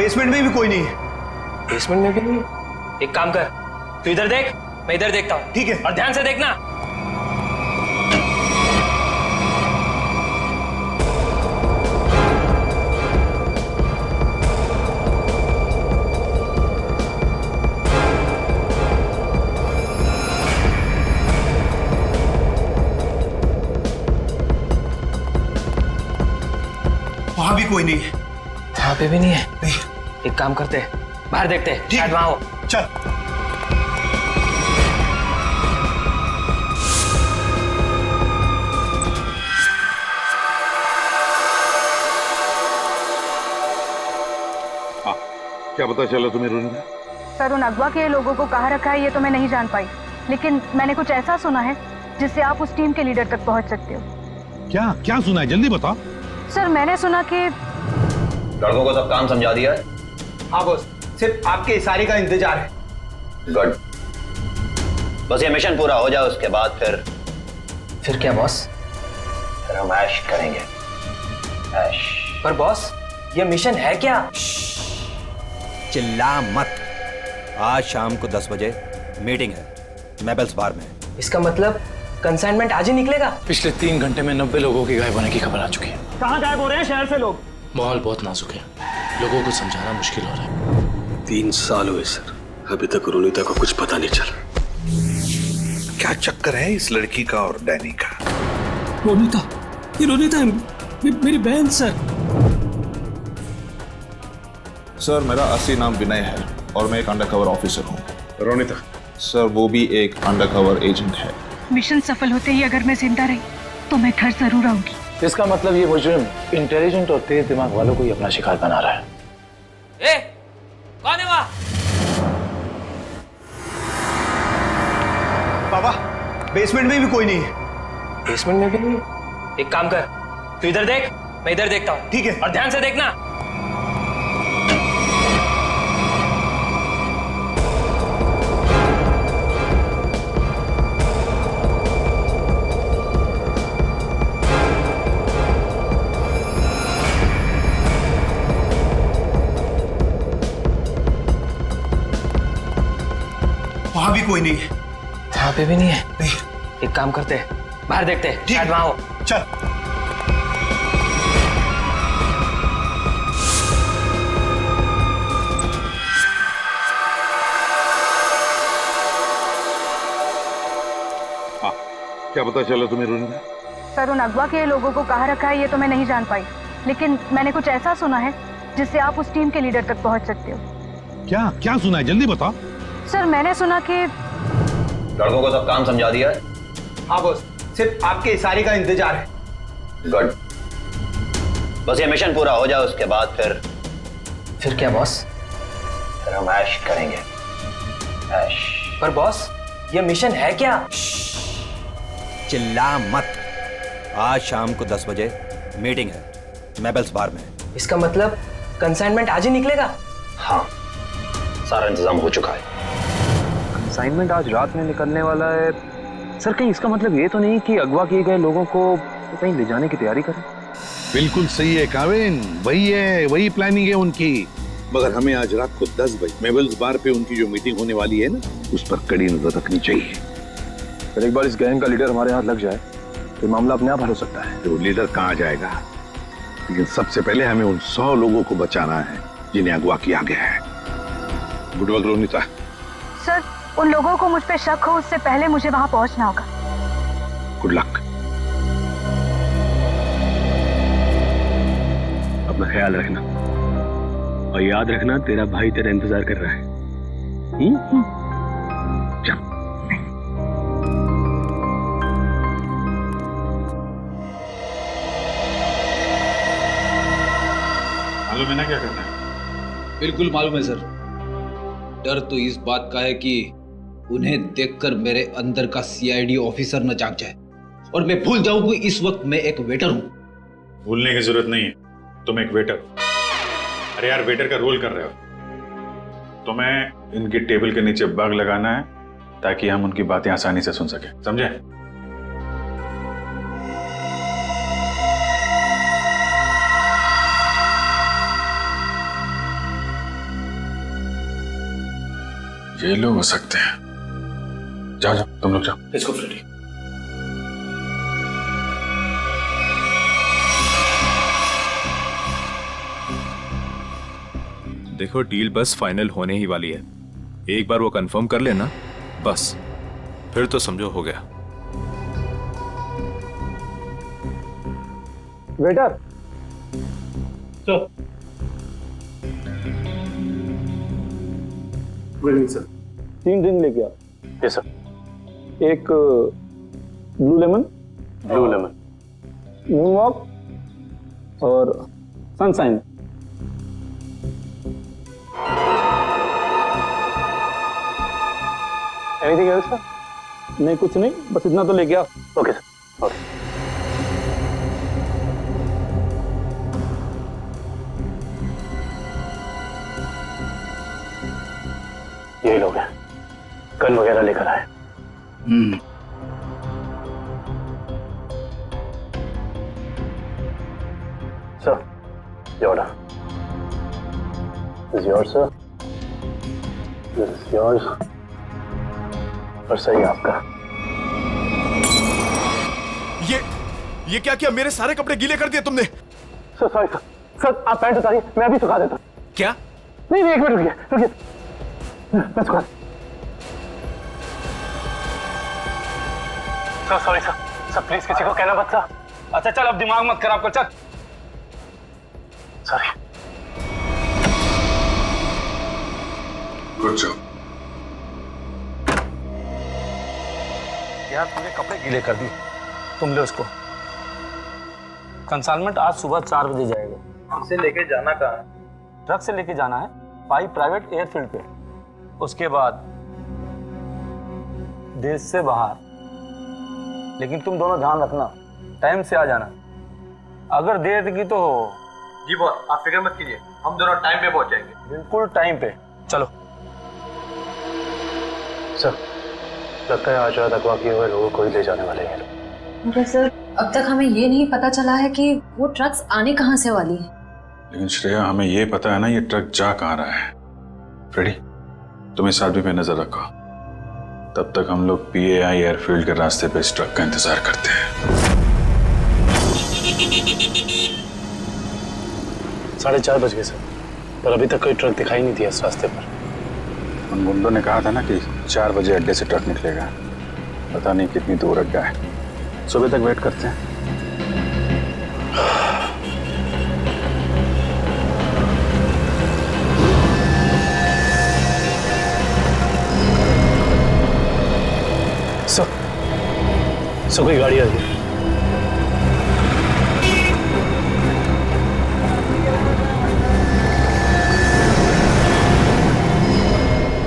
Basement में भी कोई नहीं है। बेसमेंट में भी नहीं? एक काम कर, तू इधर देख, मैं इधर देखता हूँ। ठीक है। और ध्यान से देखना। वहां भी कोई नहीं है। वहां पे भी नहीं है? नहीं। एक काम करते हैं, बाहर देखते हैं, शायद वहां हो। चल। हाँ, क्या पता चला तुम्हें रोनिता? सर, उन अगवा के लोगों को कहाँ रखा है ये तो मैं नहीं जान पाई, लेकिन मैंने कुछ ऐसा सुना है जिससे आप उस टीम के लीडर तक पहुंच सकते हो। क्या क्या सुना है, जल्दी बताओ। सर, मैंने सुना कि लड़कों को सब काम समझा दिया है। हाँ बॉस, सिर्फ आपके इशारे का इंतजार है। गुड, बस ये मिशन पूरा हो जाए उसके बाद फिर क्या बॉस? फिर हम ऐश करेंगे। ऐश। पर बॉस, ये मिशन है क्या? चिल्ला मत। आज शाम को 10 बजे मीटिंग है मेबल्स बार में। इसका मतलब कंसाइनमेंट आज ही निकलेगा? पिछले 3 घंटे में 90 लोगों की गायब होने की खबर आ चुकी है। कहाँ गायब हो रहे हैं शहर से लोग? माहौल बहुत नाजुक है, लोगों को समझाना मुश्किल हो रहा है। 3 साल हुए सर, अभी तक रोनिता को कुछ पता नहीं चला। क्या चक्कर है इस लड़की का और डैनी का? रोनिता, ये रोनिता है, मेरी बहन सर। सर, मेरा असली नाम विनय है और मैं एक अंडरकवर ऑफिसर हूँ। रोनिता? सर, वो भी एक अंडरकवर एजेंट है। मिशन सफल होते ही अगर मैं जिंदा रही तो मैं घर जरूर आऊंगी। इसका मतलब ये मुजरिम इंटेलिजेंट और तेज दिमाग वालों को ही अपना शिकार बना रहा है। ए, कौन है वहाँ? बाबा, बेसमेंट में भी कोई नहीं है। बेसमेंट में भी नहीं? एक काम कर, तू इधर देख, मैं इधर देखता हूँ। ठीक है। और ध्यान से देखना। वहां भी कोई नहीं है। वहां पे भी नहीं है? नहीं। एक काम करते हैं, बाहर देखते हैं, ठीक शायद है। वहां हो। चल। हाँ, क्या पता चला तुम्हें रोनिता? सर, उन अगवा के लोगों को कहाँ रखा है ये तो मैं नहीं जान पाई, लेकिन मैंने कुछ ऐसा सुना है जिससे आप उस टीम के लीडर तक पहुंच सकते हो। क्या क्या सुना है, जल्दी बताओ। सर, मैंने सुना कि लड़कों को सब काम समझा दिया है। हाँ बॉस, सिर्फ आपके इशारे का इंतजार है। गुड, बस ये मिशन पूरा हो जाए उसके बाद फिर क्या बॉस? फिर हम ऐश करेंगे। ऐश। पर बॉस, ये मिशन है क्या? चिल्ला मत। आज शाम को 10 बजे मीटिंग है मेबल्स बार में। इसका मतलब कंसाइनमेंट आज ही निकलेगा? हाँ, सारा इंतजाम हो चुका है। असाइनमेंट आज रात में निकलने वाला है सर। कहीं इसका मतलब ये तो नहीं कि अगवा किए गए लोगों को कहीं ले जाने की तैयारी करें? बिल्कुल सही है काविन, वही है, वही प्लानिंग है उनकी। मगर हमें आज रात को 10 बजे मेबल्स बार पे उनकी जो मीटिंग होने वाली है ना, उस पर कड़ी नजर रखनी चाहिए। फिर एक बार इस गैंग का लीडर हमारे हाथ लग जाए तो मामला अपने आप हल हो सकता है। तो लीडर कहाँ जाएगा, लेकिन सबसे पहले हमें उन 100 लोगों को बचाना है जिन्हें अगवा किया गया है। Good work Ronita. सर, उन लोगों को मुझ पे शक हो उससे पहले मुझे वहां पहुंचना होगा। Good luck. अपना ख्याल रखना और याद रखना तेरा भाई तेरा इंतजार कर रहा है। चल। मालूम है ना क्या करना है? बिल्कुल मालूम है सर। डर तो इस बात का है कि उन्हें देखकर मेरे अंदर का सीआईडी ऑफिसर न जाग जाए और मैं भूल जाऊं कि इस वक्त मैं एक वेटर हूं। भूलने की जरूरत नहीं है, तुम एक वेटर। अरे यार, वेटर का रोल कर रहे हो। तुम्हें इनकी टेबल के नीचे बग लगाना है ताकि हम उनकी बातें आसानी से सुन सके, समझे? ये लोग हो सकते हैं। जाओ जाओ, तुम लोग जाओ। Let's go Freddy. देखो, डील बस फाइनल होने ही वाली है। एक बार वो कंफर्म कर लेना, बस फिर तो समझो हो गया। Waiter, good evening sir. 3 drink लेके आ। Yes sir. एक ब्लू लेमन, मून वॉक और सनशाइन। Anything else sir? नहीं, कुछ नहीं, बस इतना तो लेके आ। Okay sir. ओके। यही लोग हैं, गन वगैरह लेकर आए। सर, ये order is yours sir, this is yours और सही आपका। ये क्या किया? मेरे सारे कपड़े गीले कर दिए तुमने। Sir sorry sir. सर आप पैंट उतारिए, मैं अभी सुखा देता हूँ। क्या? नहीं नहीं, एक मिनट रुकिए रुकिए, मैं सुखा। Sir sorry sir. Sir please किसी को कहना मत सर। अच्छा चल, अब दिमाग मत खराब कर, चल। सॉरी। Good job. यार तूने कपड़े गीले कर दिए, तुम ले उसको। कंसाइनमेंट आज सुबह 4 बजे जाएगा। हमसे लेके जाना कहाँ है? ट्रक से लेके जाना है पाई प्राइवेट एयरफील्ड पे। उसके बाद देश से बाहर। लेकिन तुम दोनों ध्यान रखना, टाइम से आ जाना। अगर देर की तो जी बॉस, आप फिक्र मत कीजिए, हम दोनों टाइम पे पहुंचेंगे। बिल्कुल टाइम पे। चलो। सर लगता है आज रात अगवा किए हुए लोगों को ही ले जाने वाले हैं। मगर सर अब तक हमें ये नहीं पता चला है कि वो ट्रक्स आने कहाँ से वाली है। लेकिन श्रेया, हमें ये पता है ना ये ट्रक जा कहाँ रहा है। फ्रेडी, तुम इस आदमी पे नजर रखो। तब तक हम लोग PAI एयरफील्ड के रास्ते पे इस ट्रक का इंतजार करते हैं। 4:30 बज गए सर, पर अभी तक कोई ट्रक दिखाई नहीं दिया इस रास्ते पर। उन गुंडों ने कहा था ना कि 4 बजे अड्डे से ट्रक निकलेगा। पता नहीं कितनी दूर अड्डा है। सुबह तक वेट करते हैं। सर कोई गाड़ी आ रही है।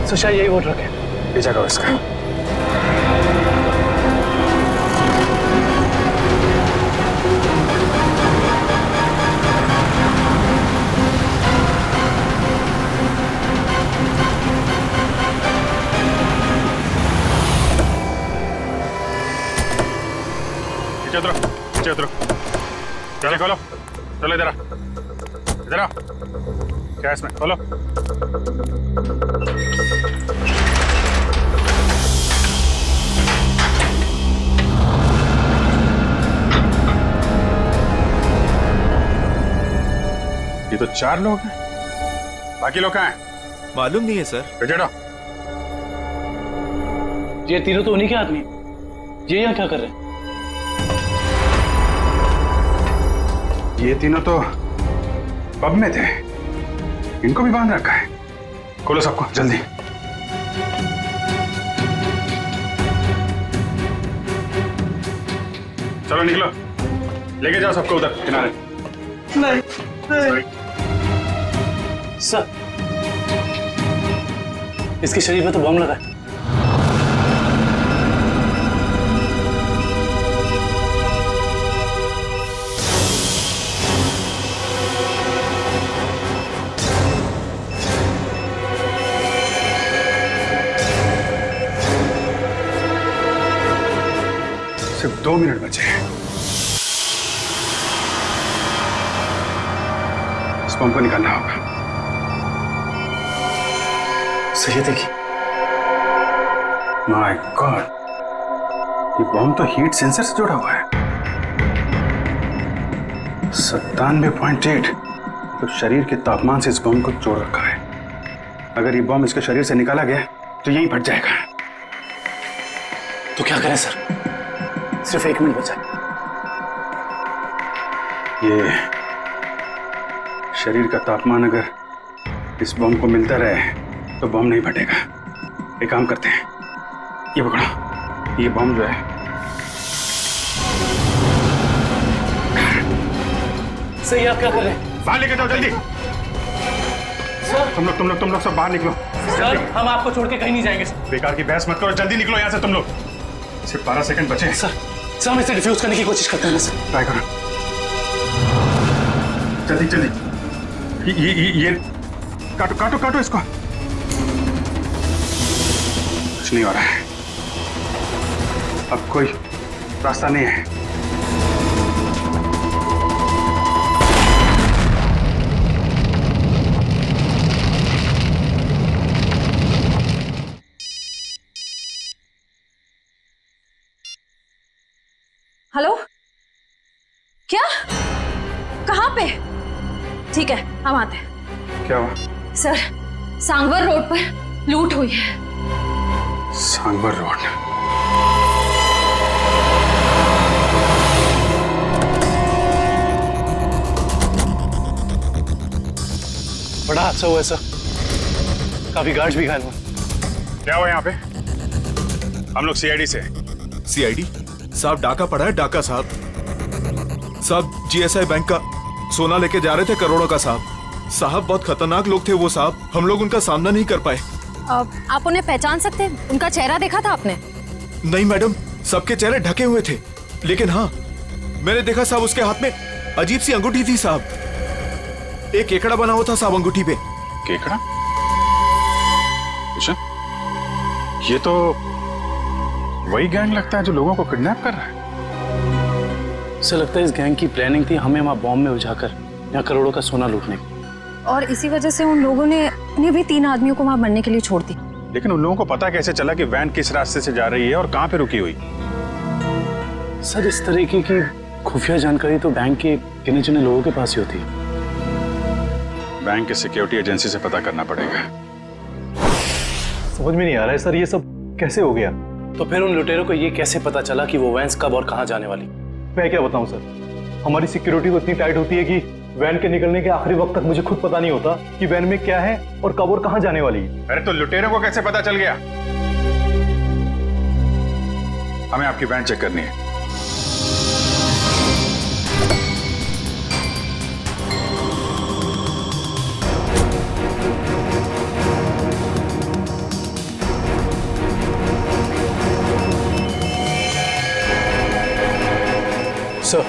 सर शायद यही वो ट्रक है। पीछा करो इसका। पीछे उतरो। चलो खोलो, चलो इधर आ। क्या है इसमें? खोलो। ये तो 4 लोग हैं, बाकी लोग कहाँ हैं? मालूम नहीं है सर। बेटा, ये तीनों तो उन्हीं के आदमी हैं। ये यहाँ क्या कर रहे हैं? ये तीनों तो पब में थे, इनको भी बांध रखा है। खोलो सबको जल्दी। चलो निकलो, लेके जाओ सबको उधर किनारे। नहीं। सर इसके शरीर में तो बम लगा है। सिर्फ 2 मिनट बचे हैं। इस बम को निकालना होगा। सही है, देखिए माय गॉड, ये बॉम्ब तो हीट सेंसर से जुड़ा हुआ है। 97.8, तो शरीर के तापमान से इस बॉम्ब को जोड़ रखा है। अगर ये बॉम्ब इसके शरीर से निकाला गया तो यहीं फट जाएगा। तो क्या करें सर? सिर्फ 1 मिनट बचा। ये शरीर का तापमान अगर इस बॉम्ब को मिलता रहे तो बॉम्ब नहीं फटेगा। एक काम करते हैं, ये पकड़ो, ये बॉम्ब जो है सही, आप क्या कर रहे हैं? बाहर लेके जाओ जल्दी। सर तुम लोग सब बाहर निकलो। सर, हम आपको छोड़ के कहीं नहीं जाएंगे सर। बेकार की बहस मत करो, जल्दी निकलो यहाँ से तुम लोग। सिर्फ 12 सेकंड बचे हैं। सर हम इसे डिफ्यूज करने की कोशिश करते हैं ना सर। ट्राई करो, जल्दी जल्दी। ये काटो काटो काटो इसको। कुछ नहीं हो रहा है, अब कोई रास्ता नहीं है। हेलो, क्या? कहाँ पे? ठीक है, हम आते हैं। क्या हुआ? सर, सांगवर रोड पर लूट हुई है। सांगवर रोड? बड़ा हादसा हुआ है सर, काफी गार्ड्स भी घायल हुए। क्या हुआ यहाँ पे? हम लोग सीआईडी से। सीआईडी साहब, डाका पड़ा है, डाका साहब। साहब जीएसआई बैंक का सोना लेके जा रहे थे, करोड़ों का साहब। बहुत खतरनाक लोग थे वो साहब, हम लोग उनका सामना नहीं कर पाए। आप उन्हें पहचान सकते हैं? उनका चेहरा देखा था आपने? नहीं मैडम, सबके चेहरे ढके हुए थे, लेकिन हाँ मैंने देखा साहब उसके हाथ में अजीब सी अंगूठी थी साहब। एक केकड़ा बना हुआ था साहब अंगूठी पे। केकड़ा? ये तो वही गैंग लगता है जो लोगों को किडनैप कर रहा है। सर लगता है इस गैंग की प्लानिंग थी हमें वहां बॉम्ब में उलझाकर यहाँ करोड़ों का सोना लूटने की। और इसी वजह से उन लोगों ने उन्हें भी 3 आदमियों को वहां मरने के लिए छोड़ दी। लेकिन उन लोगों को पता कैसे चला कि वैन किस रास्ते से जा रही है और कहां पे रुकी हुई? सर इस तरीके की खुफिया जानकारी तो बैंक के गिने चुने लोगों के पास ही होती है। बैंक के सिक्योरिटी एजेंसी से पता करना पड़ेगा। समझ में नहीं आ रहा है सर, ये सब कैसे हो गया? तो फिर उन लुटेरों को ये कैसे पता चला कि वो वैन कब और कहां जाने वाली? मैं क्या बताऊं सर, हमारी सिक्योरिटी तो इतनी टाइट होती है कि वैन के निकलने के आखिरी वक्त तक मुझे खुद पता नहीं होता कि वैन में क्या है और कब और कहां जाने वाली है। अरे तो लुटेरों को कैसे पता चल गया? हमें आपकी वैन चेक करनी है। सर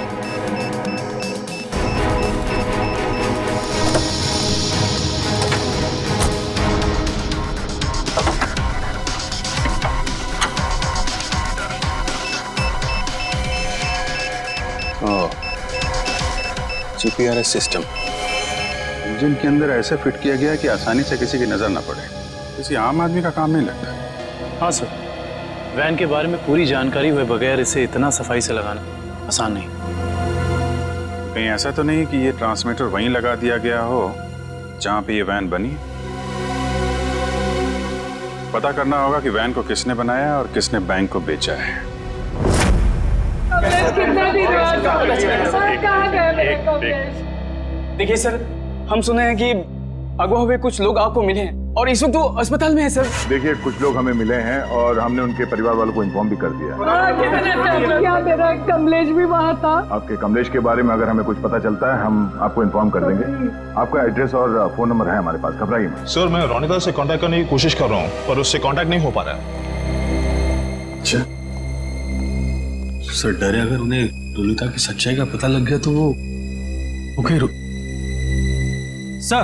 जीपीआरएस सिस्टम इंजन के अंदर ऐसे फिट किया गया कि आसानी से किसी की नजर ना पड़े। किसी आम आदमी का काम नहीं लगता है। हाँ सर, वैन के बारे में पूरी जानकारी हुए बगैर इसे इतना सफाई से लगाना आसान नहीं। कहीं ऐसा तो नहीं कि ये ट्रांसमीटर वहीं लगा दिया गया हो जहां पे ये वैन बनी? पता करना होगा कि वैन को किसने बनाया और किसने बैंक को बेचा है। देखिए सर, हम सुने हैं कि अगवा हुए कुछ लोग आपको मिले हैं और इस वक्त वो अस्पताल में है सर। देखिए कुछ लोग हमें मिले हैं और हमने उनके परिवार वालों को इन्फॉर्म भी कर दिया है। क्या मेरा कमलेश भी वहाँ था? आपके कमलेश के बारे में अगर हमें कुछ पता चलता है हम आपको इन्फॉर्म कर देंगे। आपका एड्रेस और फोन नंबर है हमारे पास, घबराइए मत। सर मैं रोनिता से कांटेक्ट करने की कोशिश कर रहा हूँ पर उससे कांटेक्ट नहीं हो पा रहा है। अच्छा सर, डरे अगर उन्हें रोनिता की सच्चाई का पता लग गया तो वो ओके सर,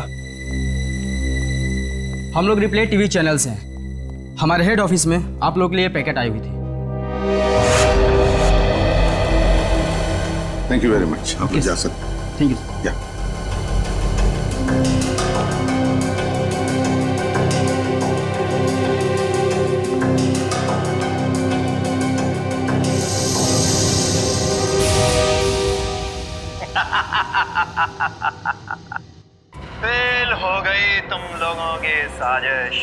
हम लोग रिप्ले टीवी चैनल से हैं। हमारे हेड ऑफिस में आप लोग के लिए पैकेट आई हुई थी। Thank you very much. आप जा सकते हैं। Thank you. फेल हो गई तुम लोगों की साजिश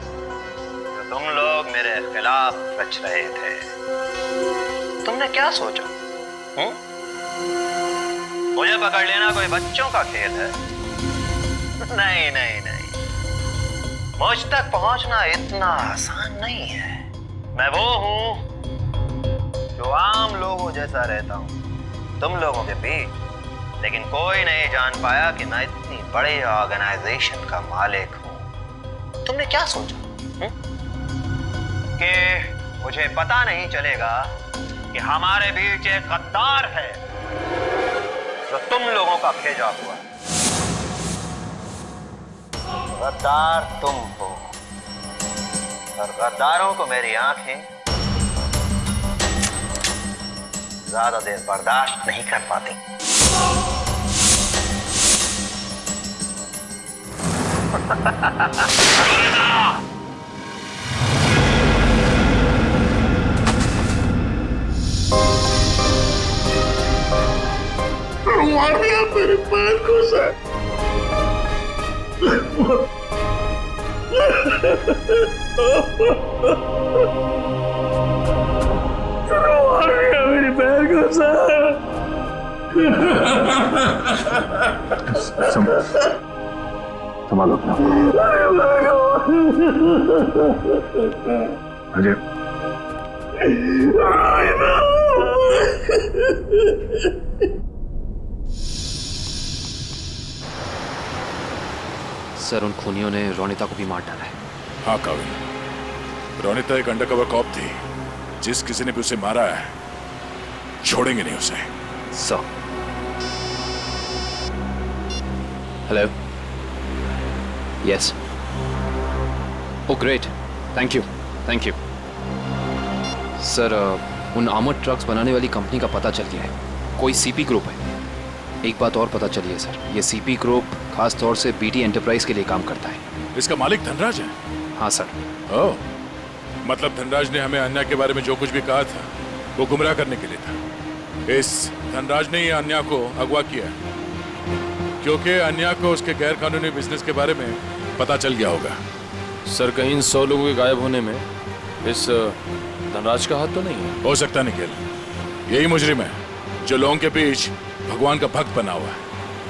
जो तुम लोग मेरे खिलाफ रच रहे थे। तुमने क्या सोचा? मुझे पकड़ लेना कोई बच्चों का खेल है? नहीं नहीं नहीं, मुझ तक पहुंचना इतना आसान नहीं है। मैं वो हूं जो आम लोगों जैसा रहता हूं तुम लोगों के बीच, लेकिन कोई नहीं जान पाया कि मैं इतनी बड़े ऑर्गेनाइजेशन का मालिक हूं। तुमने क्या सोचा कि मुझे पता नहीं चलेगा कि हमारे बीच एक गद्दार है जो तुम लोगों का भेजा हुआ? गद्दार तुम हो और गद्दारों को मेरी आंखें ज्यादा देर बर्दाश्त नहीं कर पाती। मेरे पैर को सर मेरे पैर को सर संभालो अपना अजय। सर, उन खूनियों ने रोनिता को भी मार डाला है। हाँ काविन, रोनिता एक अंडरकवर कॉप थी। जिस किसी ने भी उसे मारा है छोड़ेंगे नहीं उसे। Sir hello, yes, oh great, thank you thank you. Sir, उन आर्मर्ड ट्रक्स बनाने वाली कंपनी का पता चल गया है। कोई सीपी ग्रुप है। एक बात और पता चली है सर, ये सीपी ग्रुप खास तौर से बीटी एंटरप्राइज के लिए काम करता है। इसका मालिक धनराज है? हाँ सर। ओह, मतलब धनराज ने हमें अन्या के बारे में जो कुछ भी कहा था वो गुमराह करने के लिए था। इस धनराज ने ही अन्या को अगवा किया क्योंकि अन्या को उसके गैर कानूनी बिजनेस के बारे में पता चल गया होगा। सर, कहीं इन 100 लोगों के गायब होने में इस धनराज का हाथ तो नहीं है? हो सकता निखिल, यही मुजरिम है जो लोगों के बीच भगवान का भक्त बना हुआ है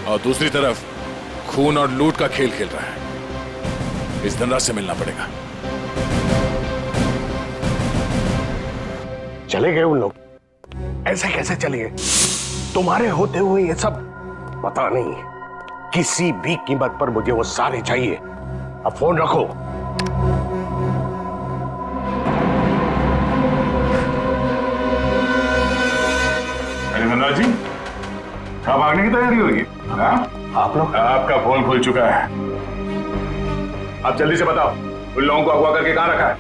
और दूसरी तरफ खून और लूट का खेल खेल रहा है। इस धनराज से मिलना पड़ेगा। चले गए उन लोग? ऐसे कैसे चले गए? तुम्हारे होते हुए ये सब पता नहीं। किसी भी कीमत पर मुझे वो सारे चाहिए। अब फोन रखो। अरे धनराज जी, कब भागने की तैयारी होगी? आप लोग? आपका फोन खुल चुका है। अब जल्दी से बताओ, उन लोगों को अगवा करके कहां रखा है?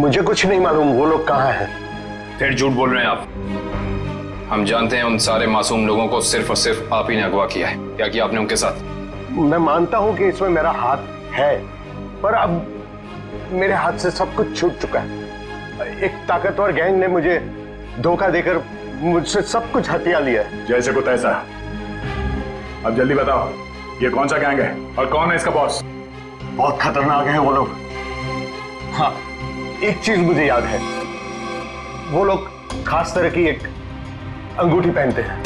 मुझे कुछ नहीं मालूम वो लोग कहां हैं। फिर झूठ बोल रहे हैं आप। हम जानते हैं उन सारे मासूम लोगों को सिर्फ और सिर्फ आप ही ने अगवा किया है। क्या किया आपने उनके साथ? मैं मानता हूं कि इसमें मेरा हाथ है, पर अब मेरे हाथ से सब कुछ छूट चुका है। एक ताकतवर गैंग ने मुझे धोखा देकर मुझसे सब कुछ हथिया लिया है। जैसे को तैसा। अब जल्दी बताओ, ये कौन सा गैंग है और कौन है इसका बॉस? बहुत खतरनाक है वो लोग। हाँ, एक चीज मुझे याद है, वो लोग खास तरह की एक अंगूठी पहनते हैं।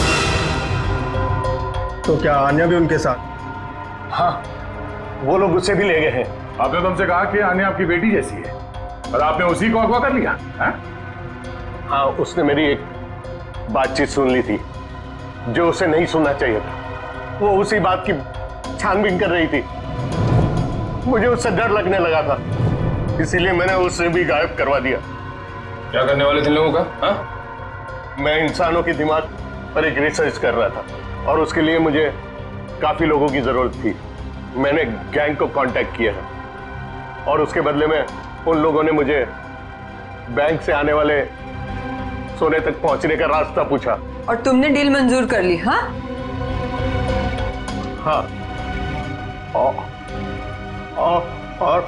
तो क्या आन्या भी उनके साथ? हाँ, वो लोग उसे भी ले गए हैं। आपने तुमसे कहा कि आन्या आपकी बेटी जैसी है और आपने उसी को अगवा कर लिया है? हाँ, उसने मेरी एक बातचीत सुन ली थी जो उसे नहीं सुनना चाहिए था। वो उसी बात की छानबीन कर रही थी। मुझे उससे डर लगने लगा था, इसीलिए मैंने उसे भी गायब करवा दिया। क्या करने वाले थे लोगों का? हाँ? मैं इंसानों के दिमाग पर एक रिसर्च कर रहा था और उसके लिए मुझे काफी लोगों की जरूरत थी। मैंने गैंग को कांटेक्ट किया है और उसके बदले में उन लोगों ने मुझे बैंक से आने वाले सोने तक पहुंचने का रास्ता पूछा। और तुमने डील मंजूर कर ली? हाँ हाँ। और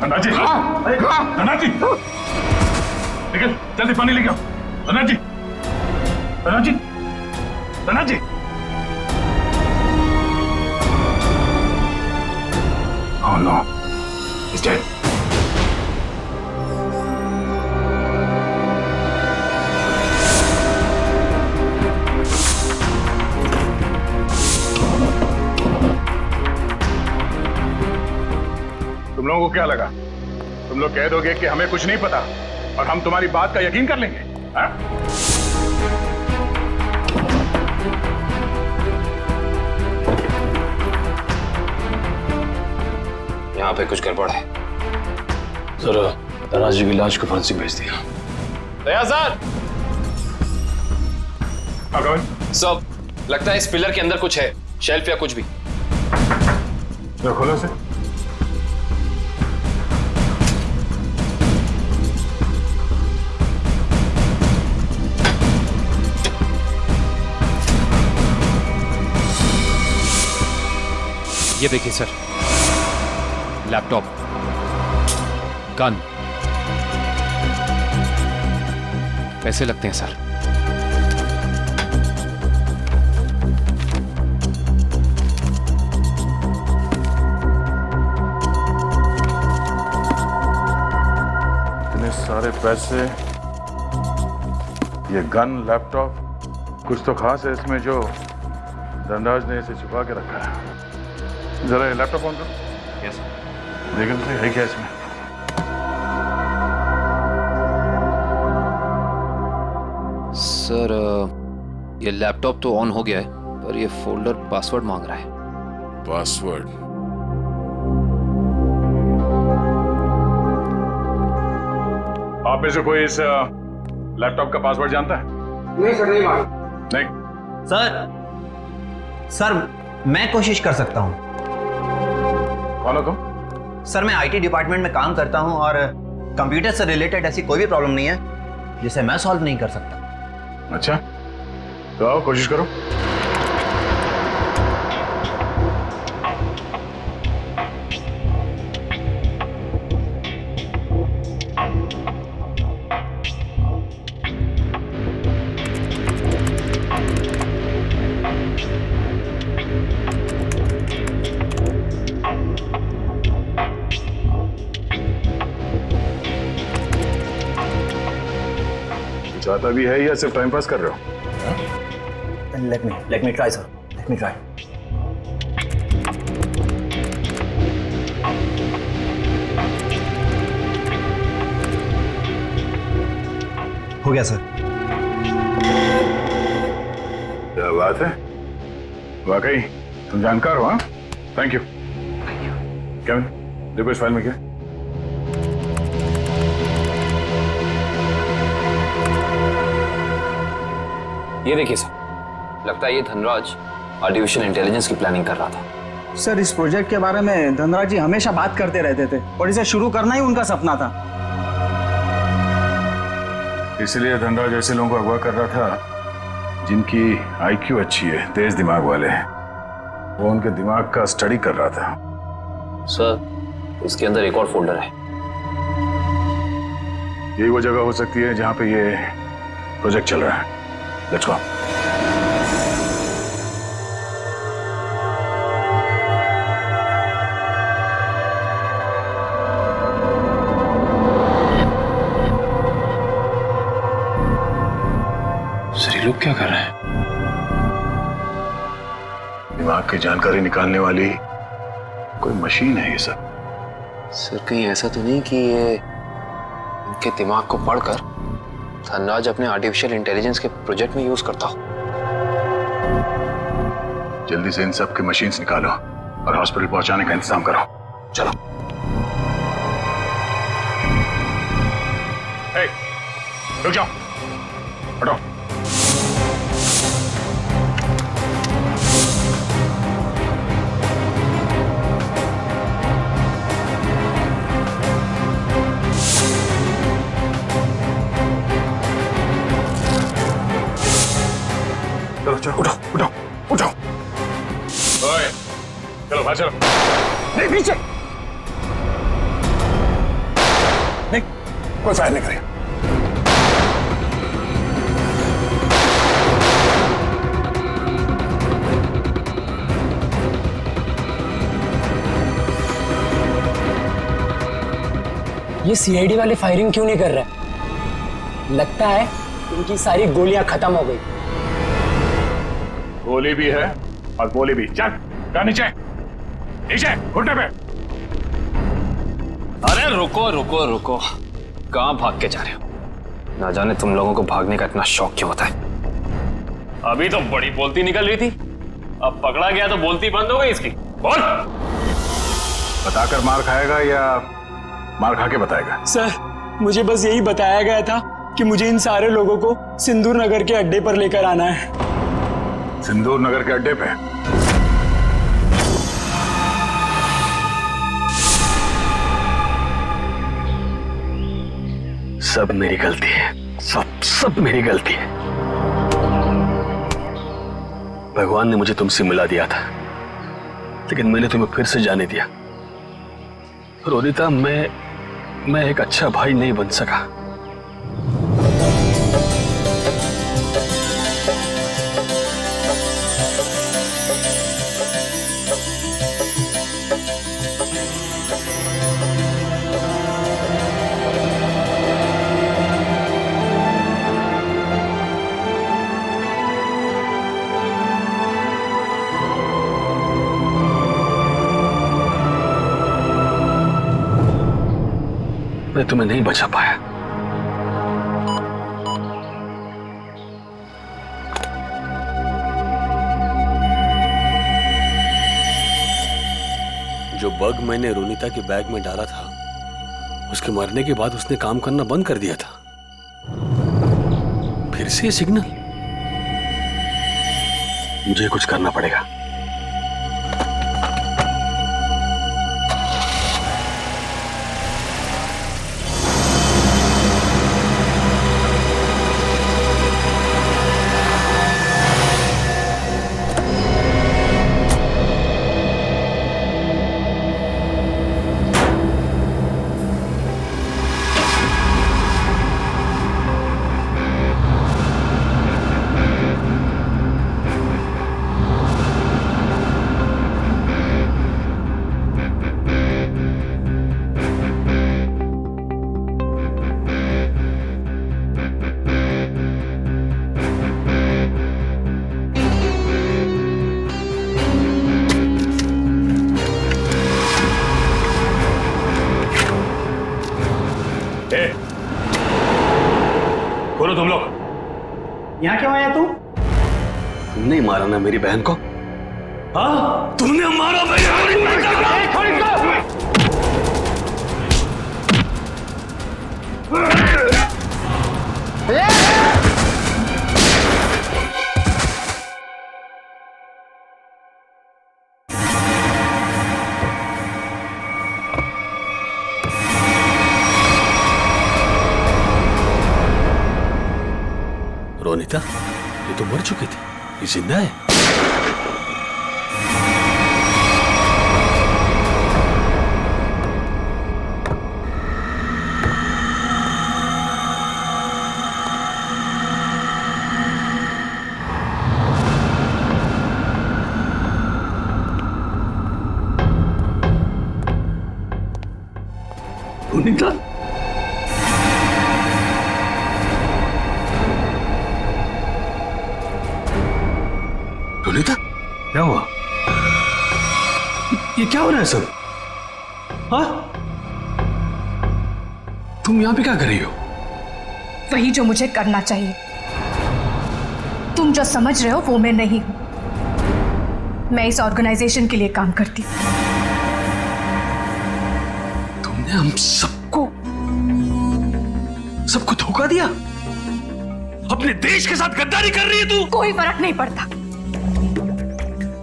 अन्ना जी, अन्ना जी, निकल जल्दी पानी लेके आओ। अन्ना जी, अन्ना जी, अन्ना जी। Oh no, he's dead. तुम लोगों को क्या लगा? तुम लोग कह दोगे कि हमें कुछ नहीं पता और हम तुम्हारी बात का यकीन कर लेंगे? हाँ? यहाँ पे कुछ गड़बड़ है। सर, धनराज जी की लाश को फांसी भेज दिया। दया सर, सब लगता है इस पिलर के अंदर कुछ है, शेल्फ या कुछ भी। खोलो से। ये देखिए सर, लैपटॉप, गन, पैसे लगते हैं सर। इतने सारे पैसे, ये गन, लैपटॉप, कुछ तो खास है इसमें जो धनराज ने इसे छुपा के रखा है। जरा ये लैपटॉप ऑन करो। Yes sir. देखो तो सही है क्या इसमें। सर, ये लैपटॉप तो ऑन हो गया है, पर ये फोल्डर पासवर्ड मांग रहा है। पासवर्ड? आप में से कोई इस लैपटॉप का पासवर्ड जानता है? नहीं सर, नहीं मालूम। नहीं सर मैं कोशिश कर सकता हूँ। कौन हो तुम? सर मैं आईटी डिपार्टमेंट में काम करता हूँ और कंप्यूटर से रिलेटेड ऐसी कोई भी प्रॉब्लम नहीं है जिसे मैं सॉल्व नहीं कर सकता। अच्छा, तो आओ कोशिश करो। चाहता भी है या सिर्फ टाइम पास कर रहे हो? Let me try, sir. Let me try. हो गया सर। क्या बात है, वाकई तुम जानकार हो। हाँ, थैंक यू। केविन, देखो इस फाइल में क्या। ये देखिए सर, लगता है ये धनराज आर्टिफिशियल इंटेलिजेंस की प्लानिंग कर रहा था। सर इस प्रोजेक्ट के बारे में धनराज जी हमेशा बात करते रहते थे और इसे शुरू करना ही उनका सपना था। इसलिए धनराज ऐसे लोगों को अगवा कर रहा था जिनकी आईक्यू अच्छी है, तेज दिमाग वाले हैं। वो उनके दिमाग का स्टडी कर रहा था। सर इसके अंदर एक और फोल्डर है। यही वो जगह हो सकती है जहां पे ये प्रोजेक्ट चल रहा है। Let's go. सर ये लोग क्या कर रहे हैं? दिमाग की जानकारी निकालने वाली कोई मशीन है ये सब। सर कहीं ऐसा तो नहीं कि ये इनके दिमाग को पढ़कर धनराज अपने आर्टिफिशियल इंटेलिजेंस के प्रोजेक्ट में यूज करता हो? जल्दी से इन सब की मशीन्स निकालो और हॉस्पिटल पहुंचाने का इंतजाम करो। चलो। हे, रुक जाओ, हटो। चलो चलो, उठो उठो उठो। ओए, चलो बाहर चलो। नहीं पीछे। नहीं, कोई फायर नहीं करेगा। ये सीआईडी वाले फायरिंग क्यों नहीं कर रहे? लगता है उनकी सारी गोलियां खत्म हो गई। गोली भी है और गोली भी। चल जा नीचे, नीचे घुटने पे। अरे रुको रुको रुको, कहाँ भाग के जा रहे हो? ना जाने तुम लोगों को भागने का इतना शौक क्यों होता है। अभी तो बड़ी बोलती निकल रही थी, अब पकड़ा गया तो बोलती बंद हो गई इसकी। बोल। बताकर मार खाएगा या मार खा के बताएगा? सर मुझे बस यही बताया गया था कि मुझे इन सारे लोगों को सिंदूर नगर के अड्डे पर लेकर आना है। सिंदूर नगर के अड्डे पे? सब मेरी गलती है, सब मेरी गलती है। भगवान ने मुझे तुमसे मिला दिया था, लेकिन मैंने तुम्हें फिर से जाने दिया। रोनिता, मैं एक अच्छा भाई नहीं बन सका। मैं तुम्हें नहीं बचा पाया। जो बग मैंने रोनिता के बैग में डाला था, उसके मरने के बाद उसने काम करना बंद कर दिया था। फिर से ये सिग्नल। मुझे कुछ करना पड़ेगा। बोलो तुम लोग यहाँ क्यों आया तू? तुमने ही मारा ना मेरी बहन को? हाँ, तुमने मारा मेरी रोनिता, ये तो मर चुकी थी, ये जिंदा है। रोनिता, रोनिता, क्या हुआ? ये क्या हो रहा है सब? हाँ? तुम यहां पे क्या कर रही हो? वही जो मुझे करना चाहिए। तुम जो समझ रहे हो वो मैं नहीं हूं। मैं इस ऑर्गेनाइजेशन के लिए काम करती हूं। तुमने हम सबको धोखा दिया? अपने देश के साथ गद्दारी कर रही है तू? कोई फर्क नहीं पड़ता।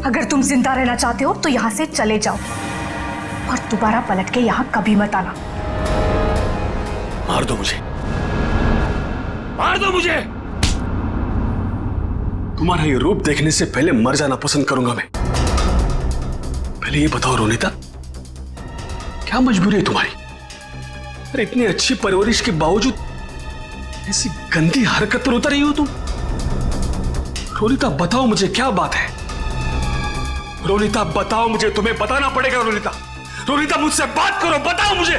अगर तुम जिंदा रहना चाहते हो तो यहां से चले जाओ और दोबारा पलट के यहां कभी मत आना। मार दो मुझे, मार दो मुझे। तुम्हारा ये रूप देखने से पहले मर जाना पसंद करूंगा मैं। पहले ये बताओ रोनिता, क्या मजबूरी है तुम्हारी? अरे इतनी अच्छी परवरिश के बावजूद ऐसी गंदी हरकत पर उतर रही हो तुम? रोनिता बताओ मुझे, क्या बात है? रोनिता बताओ मुझे, तुम्हें बताना पड़ेगा। रोनिता, रोनिता मुझसे बात करो, बताओ मुझे।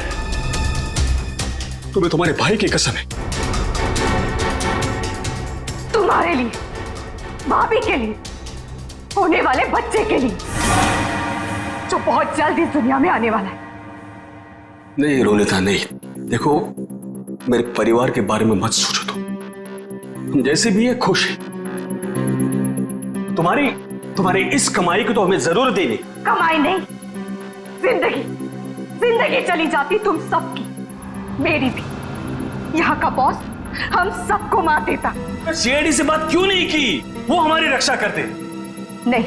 तुम्हें तुम्हारे भाई की कसम है। तुम्हारे लिए, भाभी के लिए, होने वाले बच्चे के लिए, जो बहुत जल्द इस दुनिया में आने वाला है। नहीं रोनिता नहीं, देखो मेरे परिवार के बारे में मत सोचो। तुम जैसे भी है खुश है। तुम्हारी इस कमाई को तो हमें जरूरत ही नहीं। कमाई नहीं, जिंदगी जिंदगी चली जाती तुम सबकी, मेरी भी। यहाँ का बॉस हम सबको मार देता। सीआईडी से बात क्यों नहीं की? वो हमारी रक्षा करते। नहीं,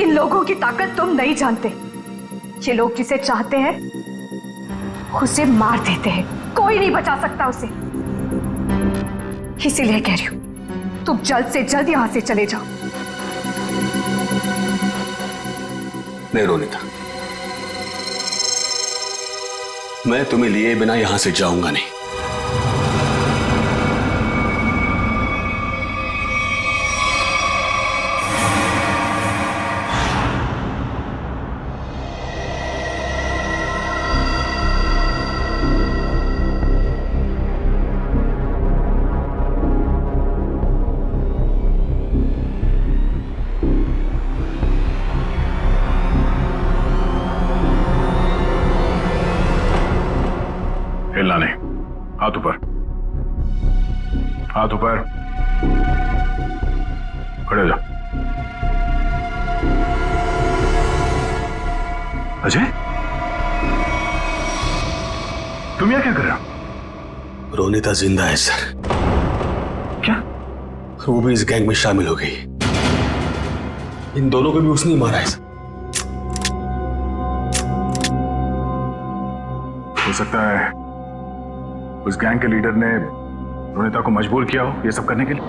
इन लोगों की ताकत तुम नहीं जानते। ये लोग जिसे चाहते हैं उसे मार देते हैं, कोई नहीं बचा सकता उसे। इसीलिए कह रही हूं, तुम जल्द से जल्द यहां से चले जाओ। नहीं रोनिता, मैं तुम्हें लिए बिना यहां से जाऊंगा नहीं। हिलना नहीं, हाथ ऊपर, हाथ ऊपर, खड़े हो जाओ। अजय, तुम यहाँ क्या कर रहे हो? रोनिता जिंदा है सर। क्या? वो भी इस गैंग में शामिल हो गई। इन दोनों को भी उसने ही मारा है सर। हो सकता है उस गैंग के लीडर ने रोनिता को मजबूर किया हो ये सब करने के लिए।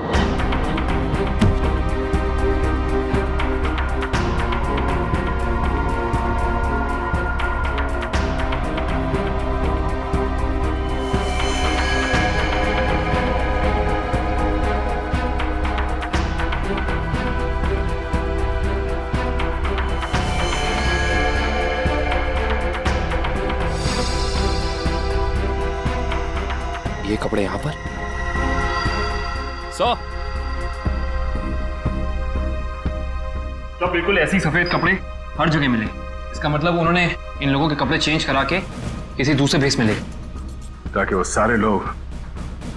ये कपड़े यहां पर तो बिल्कुल ऐसे ही सफेद कपड़े हर जगह मिले। इसका मतलब उन्होंने इन लोगों के कपड़े चेंज करा के किसी दूसरे भेस में ले, ताकि वो सारे लोग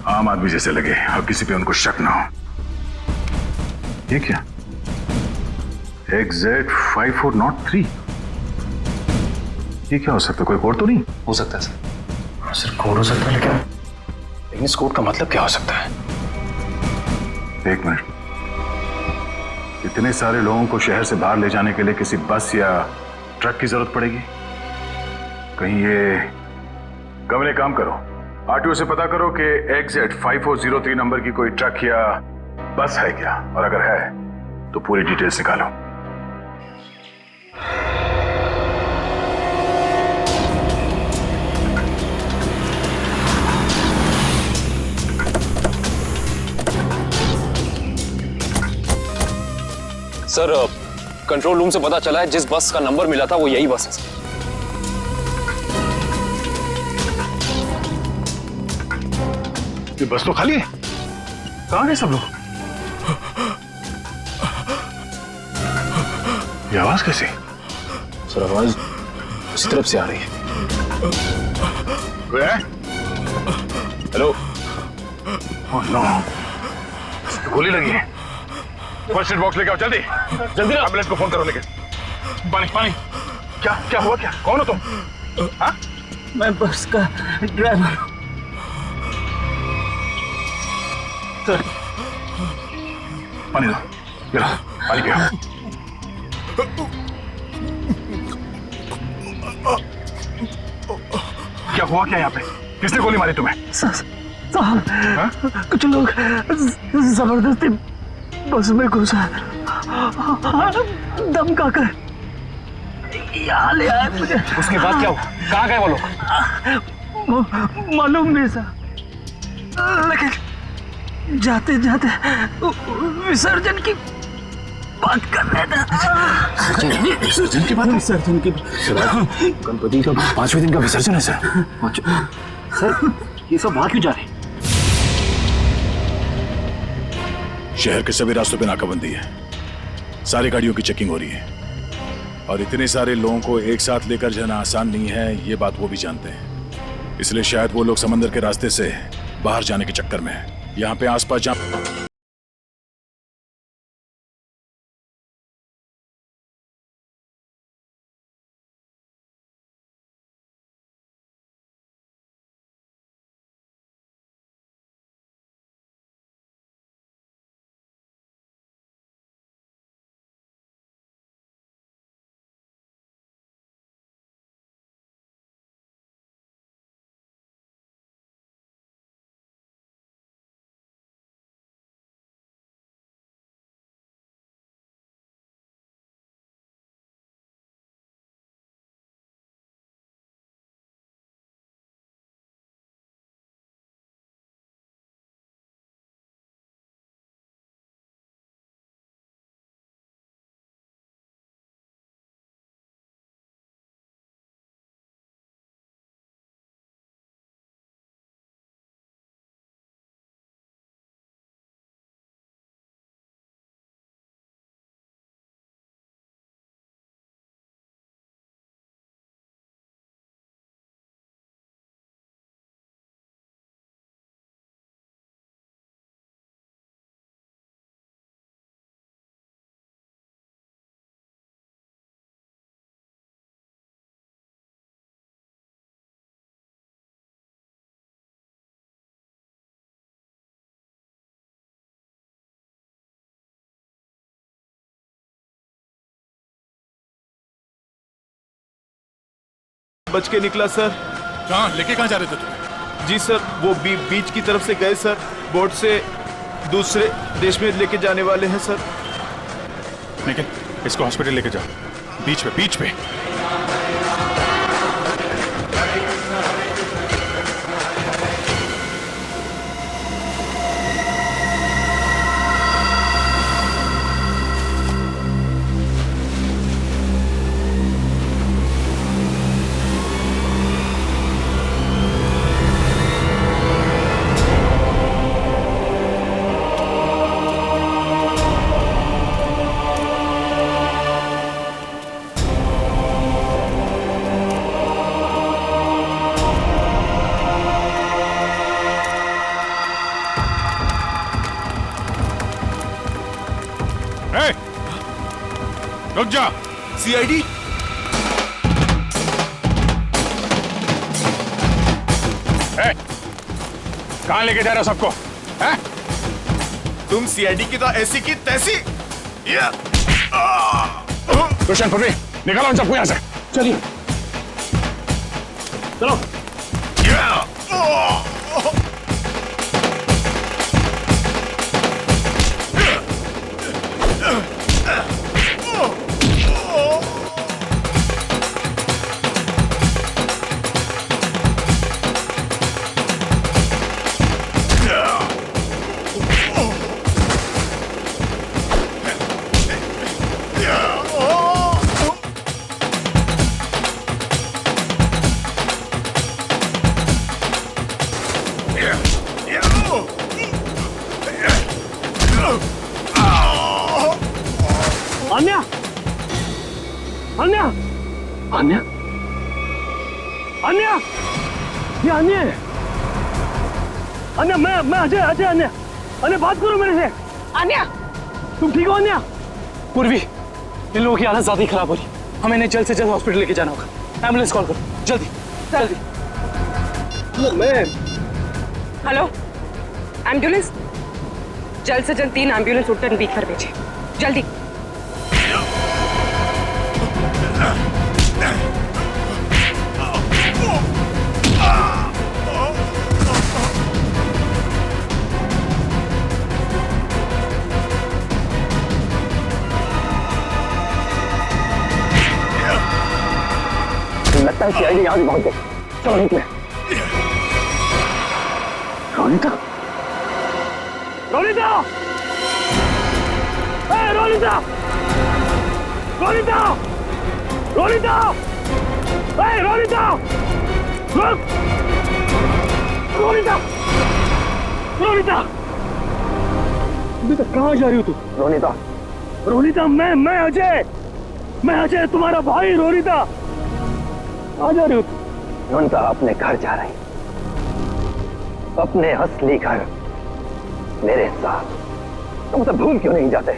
आम आदमी जैसे लगे और किसी पे उनको शक ना हो। ये क्या? XZ5403, ये क्या हो सकता है? कोई कोड तो नहीं हो सकता है सर? सर कोड हो सकता है, लेकिन इस कोड का मतलब क्या हो सकता है? एक मिनट, इतने सारे लोगों को शहर से बाहर ले जाने के लिए किसी बस या ट्रक की जरूरत पड़ेगी। कहीं ये कमरे, काम करो, आरटीओ से पता करो कि XZ5403 नंबर की कोई ट्रक या बस है क्या, और अगर है तो पूरी डिटेल्स निकालो। सर कंट्रोल रूम से पता चला है जिस बस का नंबर मिला था वो यही बस है सर। ये बस तो खाली है, कहां गए सब लोग? ये आवाज कैसी? सर आवाज इस तरफ से आ रही है। हेलो, ओह नो, गोली लगी है। फर्स्ट एड बॉक्स लेके आओ, जल्दी जल्दी। एम्बुलेंस को फोन करो। लेके पानी पानी। क्या क्या हुआ? क्या, कौन हो तुम? हाँ? मैं बस का ड्राइवर हूं। सर पानी दो, ये लो, पानी पियो। क्या हुआ क्या यहाँ पे? किसने गोली मारी तुम्हें? साहब, कुछ लोग जबरदस्ती बस में घुसा, धमका कर यहाँ ले आए मुझे। उसके बाद क्या हुआ? कहाँ गए वो लोग? मालूम नहीं सर, लेकिन जाते जाते विसर्जन की बात कर रहे थे। विसर्जन की बात? विसर्जन की गणपति का 5वें दिन का विसर्जन है सर। सर ये सब वहां क्यों जा रहे हैं? शहर के सभी रास्तों पे नाकाबंदी है, सारी गाड़ियों की चेकिंग हो रही है और इतने सारे लोगों को एक साथ लेकर जाना आसान नहीं है, ये बात वो भी जानते हैं। इसलिए शायद वो लोग समंदर के रास्ते से बाहर जाने के चक्कर में हैं। यहाँ पे आसपास जहाँ बच के निकला सर। कहाँ लेके कहाँ जा रहे थे तुम? जी सर, वो बीच की तरफ से गए सर, बोट से दूसरे देश में लेके जाने वाले हैं सर। लेकिन इसको हॉस्पिटल लेके जाओ, बीच पे। रुक जा। सीआईडी कहां लेके जा रहे हो सबको? तुम सीआईडी की तो ऐसी की तैसी। रोशन पृथ्वी निकालो उन सबको यहां से। चलिए चलो। अन्या अन्या अन्या अन्या ये अन्या है। अन्या मैं अजय अन्या अन्या बात करो मेरे से। अन्या तुम ठीक हो? अन्या पूर्वी इन लोगों की हालत ज्यादा ही खराब हो रही, हमें इन्हें जल्द से जल्द हॉस्पिटल लेके जाना होगा। एम्बुलेंस कॉल करो जल्दी जल्दी। मैं हेलो एम्बुलेंस, जल्द से जल्द 3 एम्बुलेंस उत्तर बीकर भेजे जल्दी। लगता है सीआईडी यहाँ भी पहुंच गई। चलो निकले। रोनिता रोनिता रोनिता रोनिता रोनिता रोनिता रुक। रोनिता, रोनिता, बेटा कहाँ जा रही हो तू? रोनिता, रोनिता, मैं अजय तुम्हारा भाई। रोनिता, कहाँ जा रही हो तू? रोनिता अपने घर जा रही, अपने असली घर, मेरे साथ। तुम तो भूल क्यों नहीं जाते?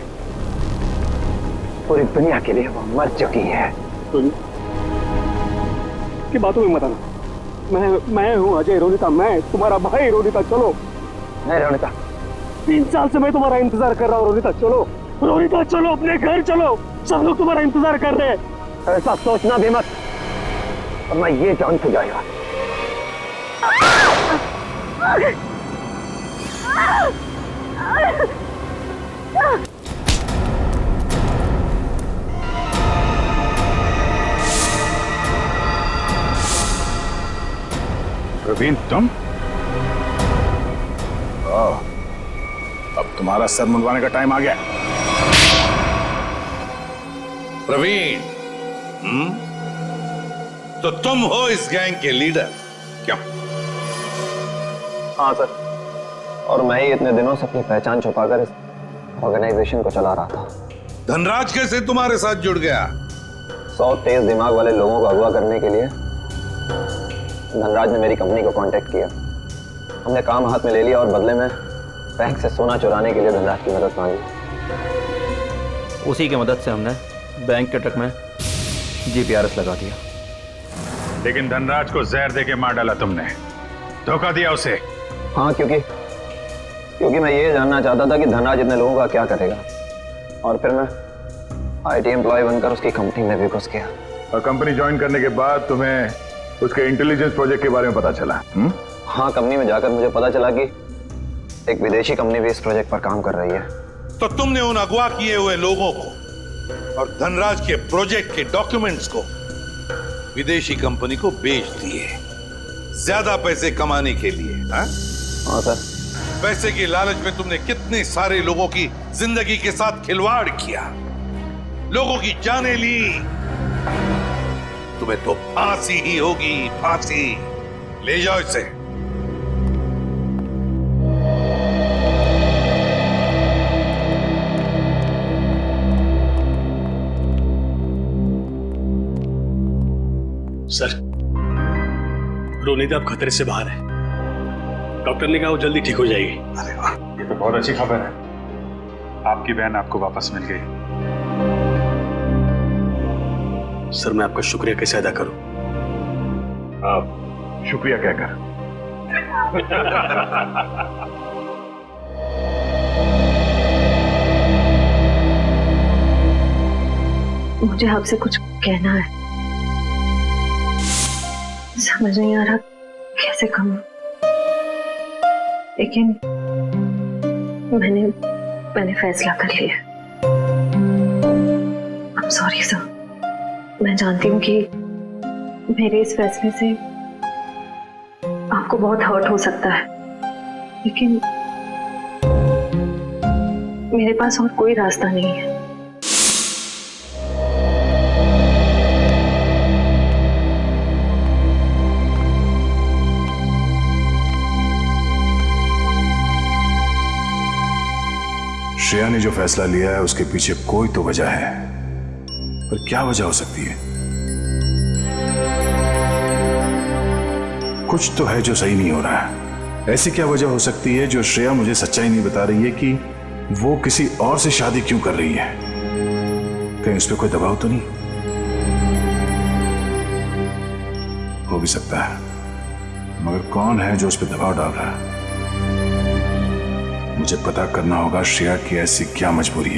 पूरी दुनिया के लिए वो मर चुकी है। की बातों में मत आना। मैं हूँ अजय। रोनिता, मैं तुम्हारा भाई। रोनिता चलो। नहीं रोनिता, 3 साल से मैं तुम्हारा इंतजार कर रहा हूँ। रोनिता चलो, रोनिता चलो, अपने घर चलो। सब लोग तुम्हारा इंतजार कर रहे हैं। ऐसा सोचना भी मत, और मैं ये जान से जाएगा। प्रवीण, तुम? अब तुम्हारा सर मुंडवाने का टाइम आ गया। प्रवीण, तो तुम हो इस गैंग के लीडर? क्या? हाँ सर, और मैं ही इतने दिनों से अपनी पहचान छुपाकर इस ऑर्गेनाइजेशन को चला रहा था। धनराज कैसे तुम्हारे साथ जुड़ गया? 100 तेज दिमाग वाले लोगों को अगवा करने के लिए धनराज ने मेरी कंपनी को कांटेक्ट किया। हमने काम हाथ में ले लिया और बदले में बैंक से सोना चुराने के लिए धनराज की मदद मांगी। उसी की मदद से हमने बैंक के ट्रक में जीपीआरएस लगा दिया। लेकिन धनराज को जहर देके मार डाला तुमने, धोखा दिया उसे। हाँ, क्योंकि मैं ये जानना चाहता था कि धनराज इतने लोगों का क्या करेगा, और फिर मैं आईटी एम्प्लॉय बनकर उसकी कंपनी में भी घुस गया। और कंपनी ज्वाइन करने के बाद तुम्हें उसके इंटेलिजेंस प्रोजेक्ट के बारे में पता चला? हाँ, कंपनी में जाकर मुझे पता चला कि एक विदेशी कंपनी भी इस प्रोजेक्ट पर काम कर रही है। तो तुमने उन अगवा किए हुए लोगों को और धनराज के प्रोजेक्ट के डॉक्यूमेंट्स को विदेशी कंपनी को बेच दिए, ज्यादा पैसे कमाने के लिए। हाँ सर। पैसे की लालच में तुमने कितने सारे लोगों की जिंदगी के साथ खिलवाड़ किया, लोगों की जानें ली। तुम्हें तो फांसी ही होगी, फांसी। ले जाओ इसे। सर, रोनिता अब खतरे से बाहर है। डॉक्टर ने कहा वो जल्दी ठीक हो जाएगी। अरे वाह, ये तो बहुत अच्छी खबर है। आपकी बहन आपको वापस मिल गई। सर, मैं आपका शुक्रिया कैसे अदा करूं? आप शुक्रिया क्या कर? मुझे आपसे कुछ कहना है, समझ नहीं आ रहा कैसे कहूं, लेकिन मैंने फैसला कर लिया। I'm sorry सर, मैं जानती हूँ कि मेरे इस फैसले से आपको बहुत हर्ट हो सकता है, लेकिन मेरे पास और कोई रास्ता नहीं है। श्रेया ने जो फैसला लिया है उसके पीछे कोई तो वजह है, पर क्या वजह हो सकती है? कुछ तो है जो सही नहीं हो रहा है। ऐसी क्या वजह हो सकती है जो श्रेया मुझे सच्चाई नहीं बता रही है कि वो किसी और से शादी क्यों कर रही है? कहीं उस पर कोई दबाव तो नहीं? हो भी सकता है, मगर कौन है जो उस पर दबाव डाल रहा है? मुझे पता करना होगा श्रेया की ऐसी क्या मजबूरी है।